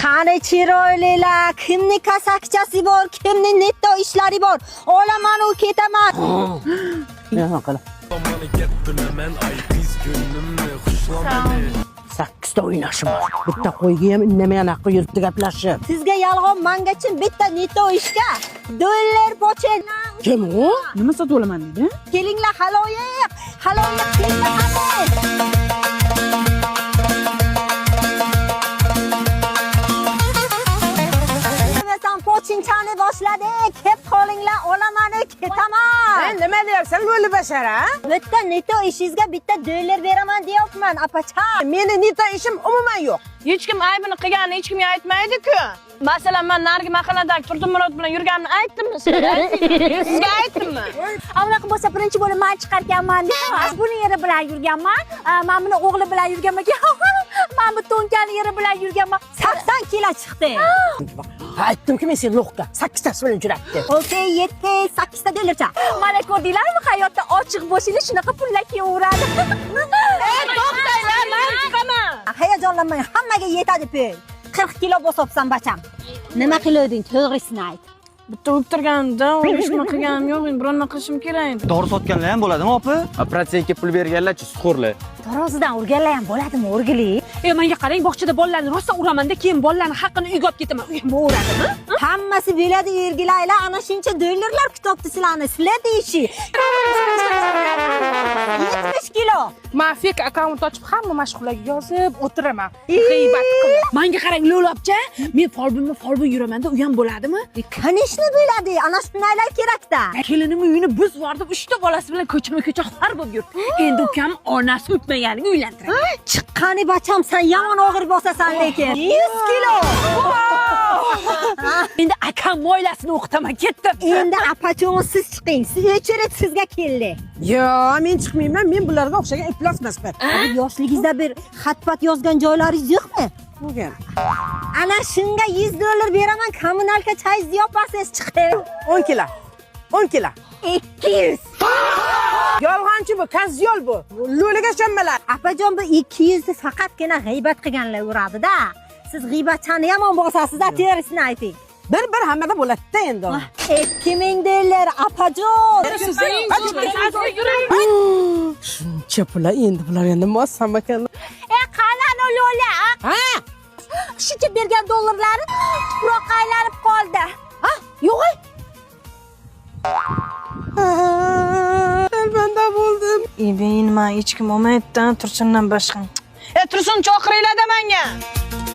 Qani chiroylilar, kimning kasakchasi bor, kimning netto ishlari bor. Olaman u ketaman. Nima qilib? 8 ta o'ynashim bor. Bitta qo'yga ham indamagan haqqa yuribdi gaplashib. Sizga yolg'on mangachin bitta netto ishga dollar pochak. Kim u? Nima sotib olaman dedi? Kelinglar haloyiq. Haloyiq kelinglar. Pochinchani boshladik. Kep qolinglar, olaman ketaman. Nima deyapsan lo'li bashara? Bitta netto ishingizga bitta dollar beraman deyapman, apacha. Meni netto ishim umuman yo'q. Hech kim aybini qilganini hech kimga aytmaydi-ku. Masalan, men narigi mahalladagi Tursunmurod bilan yurganimni aytdimmi sizga? Sizga aytdimmi? Avnaqa bo'lsa birinchi bo'lib men chiqarganman. Buni yeri bilan yurganman. Men buni o'g'li bilan yurganman. Men bu to'nkani yeri bilan yurganman. 80 kilo chiqdi. Aytdim-ku men sen lo'qqa 8 tasi bilan jurabdi. Okey, 7, 8 ta dollarcha. Mana ko'rdinglarmi, hayotda ochiq bo'shinglar shunaqa pullar keyaveradi. To'xtanglar, men chiqaman. Hayajonlanmang, hammaga yetadi pul. 40 kilo bosibsan bacham. Nima qiloding? To'g'risini ayt. Bitta o'tirganda ishni qilganim yo'q, endi bironma qilishim kerak edi. Dori sotganlar ham bo'ladimi, opa? Operatsiyaga pul berganlar-chi, suxurlar. Tarozidan urganlar ham bo'ladimi, o'rgili? Menga qarang, bog'chada bolalarni rosa uraman-da, keyin bolalarning haqqini uyga olib ketaman. Uyimga uradimi? Hammasi biladi, o'rgilaylar, ana shuncha dollarlar kitobda sizlarni. Sizlar deyishi. 70 kilo. Men fake akkaunt ochib hamma mashhurlarga yozib o'tiraman. G'iybat qilib. Menga qarang, lo'lobcha, men folbin yuraman-da, u ham bo'ladimi? Kanishni biladi, ana shundaylar kerak-da. Kelinimning uyini buz borib, 3 ta bolasi bilan ko'chma-ko'cha xor bo'lib yurdi. Endi ukam onasi o'tmaganiga uylantiradi. Chiqqani bacham, sen yomon og'ir bosasan lekin. 100 kilo. Endi akam oilasini o'qitaman, ketdim. Endi apachon siz chiqing. Siz o'chirib sizga keldi. Yo'q, men chiqmayman. Men bularga o'xshagan iflosmasman. Yoshligingizda bir xatpat yozgan joylaringiz yo'qmi? Bo'lgan. Ana shunga 100 dollar beraman, kommunalka choy ziyofasiz chiqing. 10 kilo. 10 kilo. 200. Yolg'onchi bu, kazyol bu. Lo'liga ishonmalar. Apajon, bu 200 ni faqatgina g'iybat qilganlar uradi-da. Siz g'iybatchani yomon bosasiz-da, terisini ayting. Bir hammada bo'ladi-da endi. 2000 dollar apajon. Shuncha pul endi bular endi mossam ekan. Qalani lo'la? Ha? Shuncha bergan dollarlari tuproqqa aylanib qoldi. Ha? Yo'q. Banda bo'ldim. Men hech kim olmaydi-da, Tursundan boshqa. Tursun chaqiringlar-da menga.